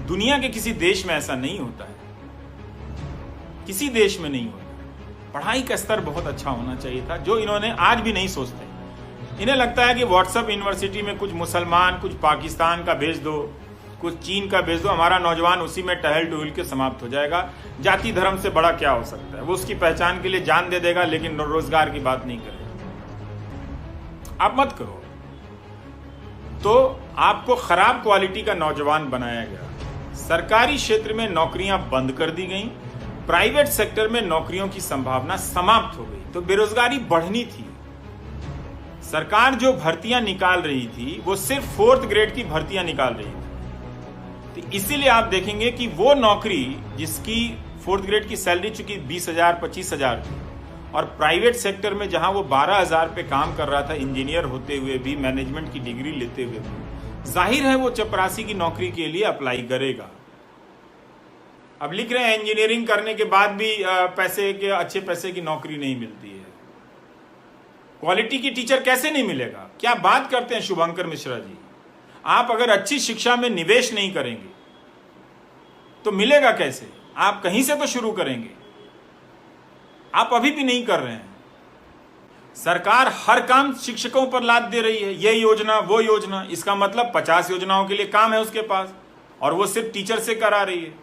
दुनिया के किसी देश में ऐसा नहीं होता है, किसी देश में नहीं होता। पढ़ाई का स्तर बहुत अच्छा होना चाहिए था, जो इन्होंने आज भी नहीं सोचते। इन्हें लगता है कि व्हाट्सएप यूनिवर्सिटी में कुछ मुसलमान, कुछ पाकिस्तान का भेज दो, कुछ चीन का भेज दो, हमारा नौजवान उसी में टहल टहल के समाप्त हो जाएगा। जाति धर्म से बड़ा क्या हो सकता है, वो उसकी पहचान के लिए जान दे देगा, लेकिन रोजगार की बात नहीं करेगा। आप मत करो। तो आपको खराब क्वालिटी का नौजवान बनाया गया। सरकारी क्षेत्र में नौकरियां बंद कर दी गई, प्राइवेट सेक्टर में नौकरियों की संभावना समाप्त हो गई, तो बेरोजगारी बढ़नी थी। सरकार जो भर्तियां निकाल रही थी वो सिर्फ 4th ग्रेड की भर्तियां निकाल रही थी। तो इसीलिए आप देखेंगे कि वो नौकरी जिसकी 4th ग्रेड की सैलरी चूंकि 20,000 25,000 थी, और प्राइवेट सेक्टर में जहां वो 12,000 पे काम कर रहा था इंजीनियर होते हुए भी, मैनेजमेंट की डिग्री लेते हुए भी, जाहिर है वो चपरासी की नौकरी के लिए अप्लाई करेगा। अब लिख रहे हैं इंजीनियरिंग करने के बाद भी अच्छे पैसे की नौकरी नहीं मिलती है। क्वालिटी की टीचर कैसे नहीं मिलेगा? क्या बात करते हैं शुभंकर मिश्रा जी। आप अगर अच्छी शिक्षा में निवेश नहीं करेंगे तो मिलेगा कैसे? आप कहीं से तो शुरू करेंगे, आप अभी भी नहीं कर रहे हैं। सरकार हर काम शिक्षकों पर लाद दे रही है, ये योजना वो योजना। इसका मतलब 50 योजनाओं के लिए काम है उसके पास, और वो सिर्फ टीचर से करा रही है।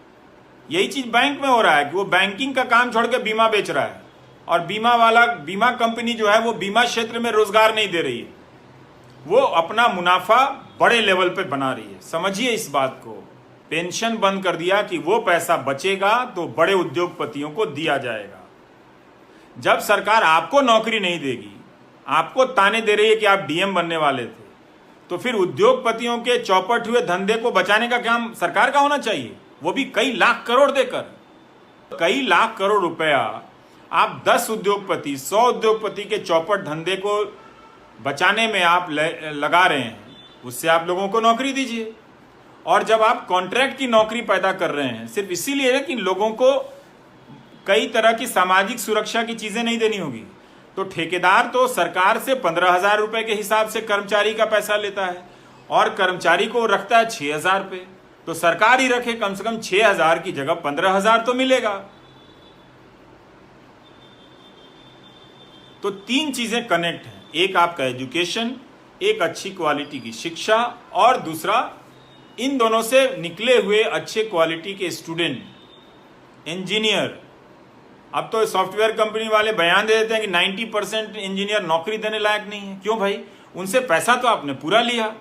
यही चीज बैंक में हो रहा है कि वो बैंकिंग का काम छोड़ के बीमा बेच रहा है, और बीमा कंपनी जो है वो बीमा क्षेत्र में रोजगार नहीं दे रही है, वो अपना मुनाफा बड़े लेवल पे बना रही है। समझिए इस बात को। पेंशन बंद कर दिया कि वो पैसा बचेगा तो बड़े उद्योगपतियों को दिया जाएगा। जब सरकार आपको नौकरी नहीं देगी, आपको ताने दे रही है कि आप डीएम बनने वाले थे, तो फिर उद्योगपतियों के चौपट हुए धंधे को बचाने का काम सरकार का होना चाहिए, वो भी कई लाख करोड़ देकर। कई लाख करोड़ रुपया आप 10 उद्योगपति 100 उद्योगपति के चौपट धंधे को बचाने में आप लगा रहे हैं, उससे आप लोगों को नौकरी दीजिए। और जब आप कॉन्ट्रैक्ट की नौकरी पैदा कर रहे हैं सिर्फ इसीलिए कि लोगों को कई तरह की सामाजिक सुरक्षा की चीजें नहीं देनी होगी, तो ठेकेदार तो सरकार से 15,000 रुपए के हिसाब से कर्मचारी का पैसा लेता है, और कर्मचारी को रखता है 6,000 पे। तो सरकार ही रखे, कम से कम 6,000 की जगह 15,000 तो मिलेगा। तो 3 चीजें कनेक्ट हैं, एक आपका एजुकेशन, एक अच्छी क्वालिटी की शिक्षा, और दूसरा इन दोनों से निकले हुए अच्छे क्वालिटी के स्टूडेंट, इंजीनियर। अब तो सॉफ्टवेयर कंपनी वाले बयान दे देते हैं कि 90% इंजीनियर नौकरी देने लायक नहीं है। क्यों भाई? उनसे पैसा तो आपने पूरा लिया,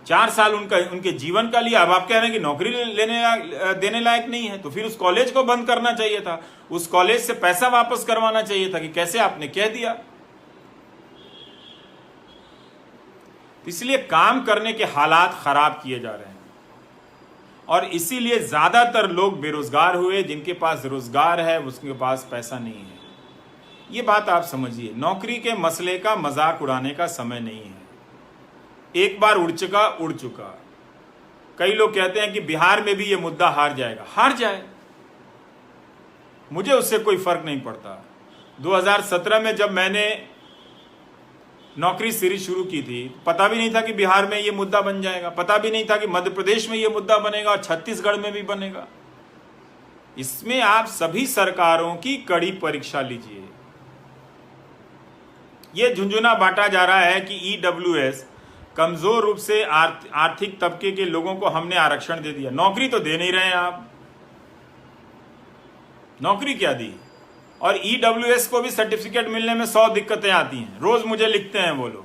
4 साल उनके जीवन का लिया, अब आप कह रहे हैं कि नौकरी देने लायक नहीं है। तो फिर उस कॉलेज को बंद करना चाहिए था, उस कॉलेज से पैसा वापस करवाना चाहिए था कि कैसे आपने कह दिया। इसलिए काम करने के हालात खराब किए जा रहे हैं, और इसीलिए ज्यादातर लोग बेरोजगार हुए। जिनके पास रोजगार है उसके पास पैसा नहीं है। ये बात आप समझिए। नौकरी के मसले का मजाक उड़ाने का समय नहीं है। एक बार उड़ चुका। कई लोग कहते हैं कि बिहार में भी ये मुद्दा हार जाएगा। हार जाए, मुझे उससे कोई फर्क नहीं पड़ता। 2017 में जब मैंने नौकरी सीरीज शुरू की थी, पता भी नहीं था कि बिहार में ये मुद्दा बन जाएगा, पता भी नहीं था कि मध्य प्रदेश में ये मुद्दा बनेगा, और छत्तीसगढ़ में भी बनेगा। इसमें आप सभी सरकारों की कड़ी परीक्षा लीजिए। ये झुंझुना बांटा जा रहा है कि ईडब्ल्यूएस, कमजोर रूप से आर्थिक तबके के लोगों को हमने आरक्षण दे दिया। नौकरी तो दे नहीं रहे हैं आप, नौकरी क्या दी? और ईडब्ल्यूएस को भी सर्टिफिकेट मिलने में 100 दिक्कतें आती हैं, रोज मुझे लिखते हैं वो लोग।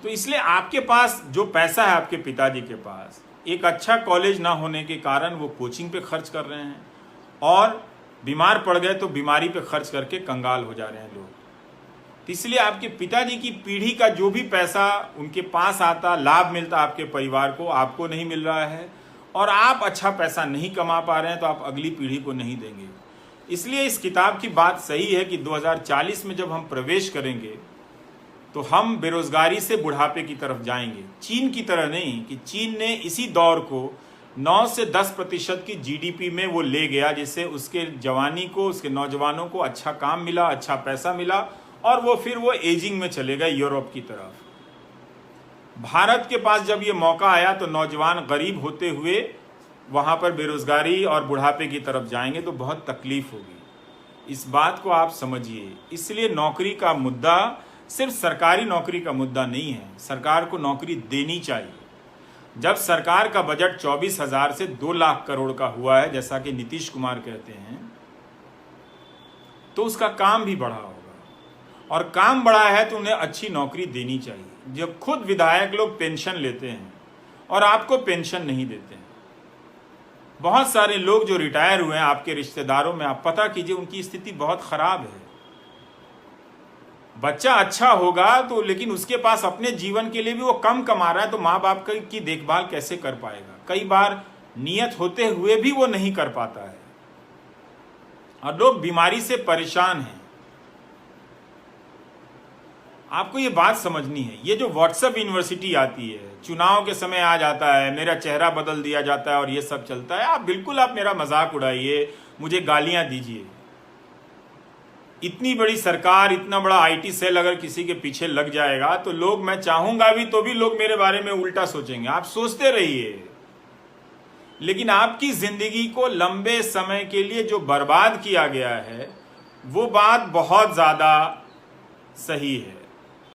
तो इसलिए आपके पास जो पैसा है, आपके पिताजी के पास, एक अच्छा कॉलेज ना होने के कारण वो कोचिंग पे खर्च कर रहे हैं, और बीमार पड़ गए तो बीमारी पे खर्च करके कंगाल हो जा रहे हैं लोग। तो इसलिए आपके पिताजी की पीढ़ी का जो भी पैसा उनके पास आता, लाभ मिलता आपके परिवार को, आपको नहीं मिल रहा है, और आप अच्छा पैसा नहीं कमा पा रहे हैं, तो आप अगली पीढ़ी को नहीं देंगे। इसलिए इस किताब की बात सही है कि 2040 में जब हम प्रवेश करेंगे तो हम बेरोजगारी से बुढ़ापे की तरफ जाएंगे। चीन की तरह नहीं कि चीन ने इसी दौर को 9 से 10% की जीडीपी में वो ले गया, जिससे उसके जवानी को, उसके नौजवानों को अच्छा काम मिला, अच्छा पैसा मिला, और वो फिर वो एजिंग में चले गए यूरोप की तरफ। भारत के पास जब ये मौका आया तो नौजवान गरीब होते हुए वहां पर बेरोजगारी और बुढ़ापे की तरफ जाएंगे तो बहुत तकलीफ होगी। इस बात को आप समझिए। इसलिए नौकरी का मुद्दा सिर्फ सरकारी नौकरी का मुद्दा नहीं है, सरकार को नौकरी देनी चाहिए। जब सरकार का बजट 24,000 से 2 लाख करोड़ का हुआ है, जैसा कि नीतीश कुमार कहते हैं, तो उसका काम भी बढ़ा होगा। और काम बढ़ा है तो उन्हें अच्छी नौकरी देनी चाहिए। जब खुद विधायक लोग पेंशन लेते हैं और आपको पेंशन नहीं देते हैं, बहुत सारे लोग जो रिटायर हुए हैं आपके रिश्तेदारों में, आप पता कीजिए उनकी स्थिति बहुत खराब है। बच्चा अच्छा होगा तो, लेकिन उसके पास अपने जीवन के लिए भी वो कम कमा रहा है, तो माँ बाप की देखभाल कैसे कर पाएगा? कई बार नियत होते हुए भी वो नहीं कर पाता है और लोग बीमारी से परेशान हैं। आपको ये बात समझनी है। ये जो व्हाट्सएप यूनिवर्सिटी आती है, चुनाव के समय आ जाता है, मेरा चेहरा बदल दिया जाता है और ये सब चलता है, आप मेरा मजाक उड़ाइए, मुझे गालियां दीजिए। इतनी बड़ी सरकार, इतना बड़ा आईटी सेल अगर किसी के पीछे लग जाएगा तो लोग, मैं चाहूंगा भी तो भी लोग मेरे बारे में उल्टा सोचेंगे। आप सोचते रहिए, लेकिन आपकी जिंदगी को लंबे समय के लिए जो बर्बाद किया गया है वो बात बहुत ज्यादा सही है।